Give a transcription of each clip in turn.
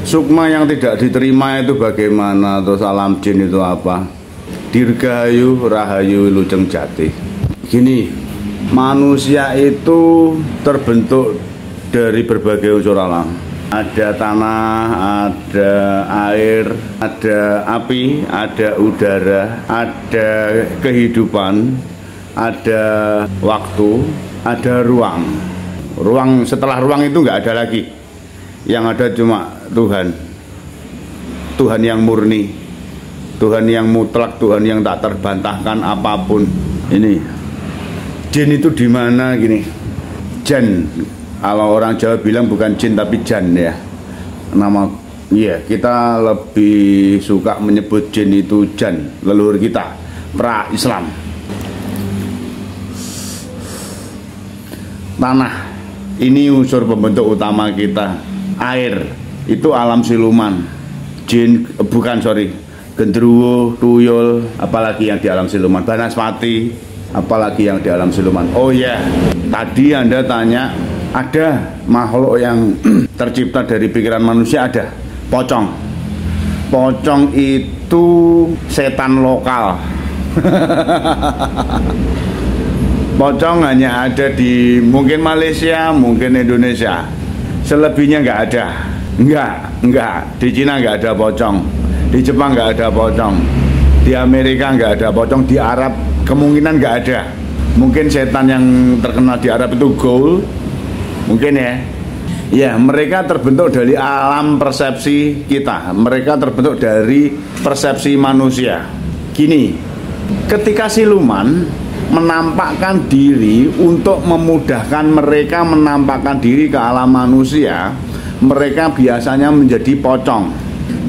Sukma yang tidak diterima itu bagaimana? Terus alam jin itu apa? Dirgahayu rahayu lujeng jati. Gini, manusia itu terbentuk dari berbagai unsur alam. Ada tanah, ada air, ada api, ada udara, ada kehidupan, ada waktu, ada ruang. Ruang, setelah ruang itu nggak ada lagi. Yang ada cuma Tuhan. Tuhan yang murni, Tuhan yang mutlak, Tuhan yang tak terbantahkan apapun. Ini jin itu di mana gini? Jan, kalau orang Jawa bilang bukan jin tapi jan ya. Nama, iya, kita lebih suka menyebut jin itu jan, leluhur kita, pra Islam. Tanah, ini unsur pembentuk utama kita. Air, itu alam siluman. Jin, bukan sorry, genderuwo, tuyul, apalagi yang di alam siluman. Banaspati, apalagi yang di alam siluman. Oh ya, tadi Anda tanya, ada makhluk yang tercipta dari pikiran manusia, ada. Pocong. Pocong itu setan lokal. Pocong hanya ada di mungkin Malaysia, mungkin Indonesia. Selebihnya nggak ada. Enggak. Di Cina nggak ada pocong. Di Jepang nggak ada pocong. Di Amerika nggak ada pocong. Di Arab kemungkinan nggak ada. Mungkin setan yang terkenal di Arab itu Ghoul. Mungkin ya. Ya, mereka terbentuk dari alam persepsi kita. Mereka terbentuk dari persepsi manusia. Gini, ketika siluman menampakkan diri untuk memudahkan mereka menampakkan diri ke alam manusia, mereka biasanya menjadi pocong.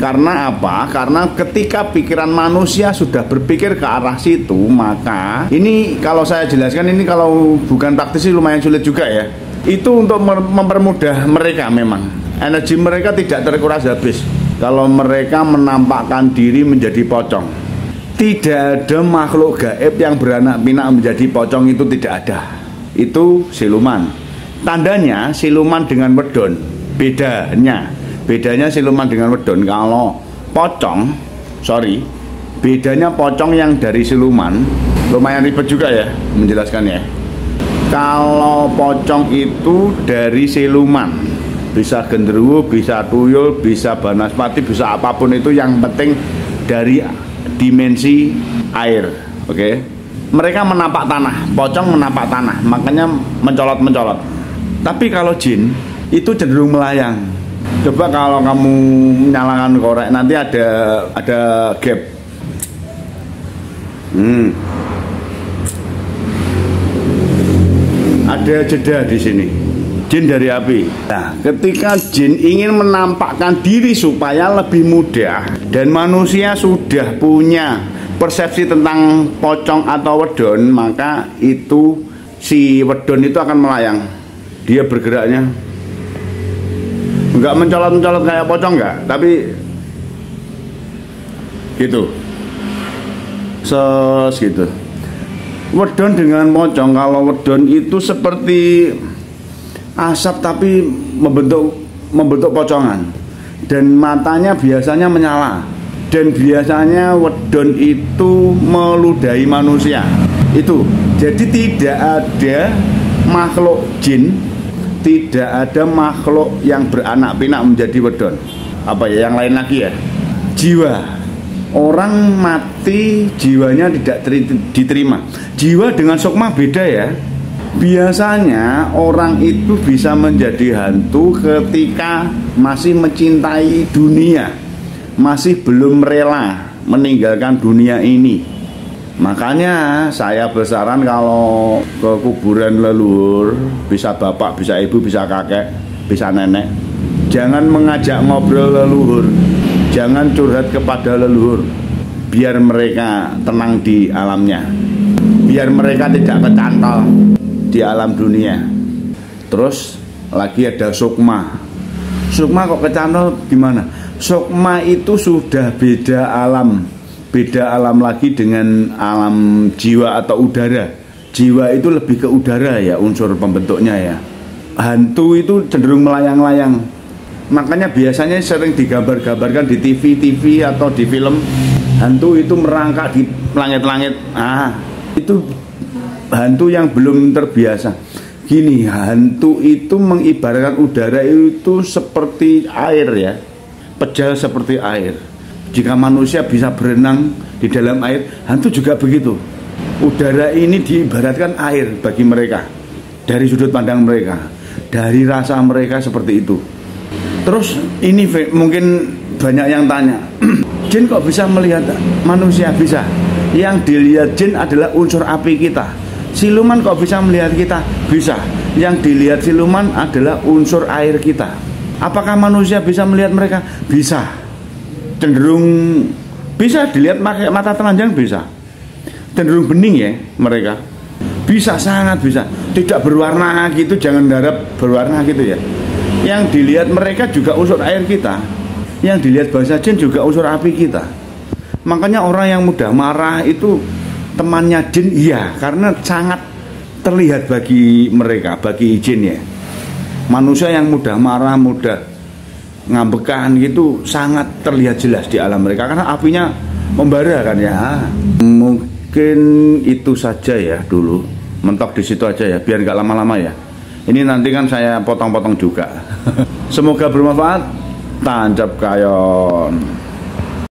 Karena apa? Karena ketika pikiran manusia sudah berpikir ke arah situ, maka ini kalau saya jelaskan, ini kalau bukan praktisi lumayan sulit juga ya. Itu untuk mempermudah mereka, memang energi mereka tidak terkuras habis kalau mereka menampakkan diri menjadi pocong. Tidak ada makhluk gaib yang beranak pinak menjadi pocong, itu tidak ada. Itu siluman. Tandanya siluman dengan wedon. Bedanya siluman dengan wedon. Kalau pocong, bedanya pocong yang dari siluman, lumayan ribet juga ya menjelaskannya. Kalau pocong itu dari siluman, bisa genderuwo, bisa tuyul, bisa banaspati, bisa apapun itu, yang penting dari dimensi air. Oke. Mereka menampak tanah, pocong menampak tanah, makanya mencolot-mencolot. Tapi kalau jin itu cenderung melayang. Coba kalau kamu menyalakan korek, nanti ada gap. Ada jeda di sini. Jin dari api. Nah, ketika jin ingin menampakkan diri supaya lebih mudah, dan manusia sudah punya persepsi tentang pocong atau wedon, maka itu si wedon itu akan melayang. Dia bergeraknya enggak mencolot-mencolot kayak pocong, enggak, tapi gitu. Gitu. Wedon dengan pocong, kalau wedon itu seperti asap tapi membentuk pocongan, dan matanya biasanya menyala, dan biasanya wedon itu meludahi manusia. Itu jadi tidak ada makhluk jin, tidak ada makhluk yang beranak pinak menjadi wedon. Apa ya yang lain lagi ya? Jiwa orang mati, jiwanya tidak diterima. Jiwa dengan sukma beda ya. Biasanya orang itu bisa menjadi hantu ketika masih mencintai dunia, masih belum rela meninggalkan dunia ini. Makanya saya bersaran kalau ke kuburan leluhur, bisa bapak, bisa ibu, bisa kakek, bisa nenek, jangan mengajak ngobrol leluhur, jangan curhat kepada leluhur, biar mereka tenang di alamnya, biar mereka tidak kecantol di alam dunia. Terus lagi ada sukma. Sukma kok kecantol gimana? Sukma itu sudah beda alam lagi dengan alam jiwa atau udara. Jiwa itu lebih ke udara ya, unsur pembentuknya ya. Hantu itu cenderung melayang-layang. Makanya biasanya sering digambar-gambarkan di TV atau di film, hantu itu merangkak di langit-langit. Itu hantu yang belum terbiasa. Gini, hantu itu mengibaratkan udara itu seperti air ya, pejal seperti air. Jika manusia bisa berenang di dalam air, hantu juga begitu. Udara ini diibaratkan air bagi mereka, dari sudut pandang mereka, dari rasa mereka seperti itu. Terus ini mungkin banyak yang tanya, jin kok bisa melihat manusia? Bisa. Yang dilihat jin adalah unsur api kita. Siluman kok bisa melihat kita? Bisa. Yang dilihat siluman adalah unsur air kita. Apakah manusia bisa melihat mereka? Bisa. Cenderung bisa dilihat pakai mata telanjang, bisa. Cenderung bening ya mereka. Bisa, sangat bisa. Tidak berwarna gitu, jangan harap berwarna gitu ya. Yang dilihat mereka juga unsur air kita. Yang dilihat bangsa jin juga unsur api kita. Makanya orang yang mudah marah itu temannya jin, iya, karena sangat terlihat bagi mereka, bagi jin ya. Manusia yang mudah marah, mudah ngambekan gitu sangat terlihat jelas di alam mereka karena apinya membara kan ya. Mungkin itu saja ya dulu. Mentok di situ aja ya, biar nggak lama-lama ya. Ini nanti kan saya potong-potong juga. Semoga bermanfaat. Tancap kayon.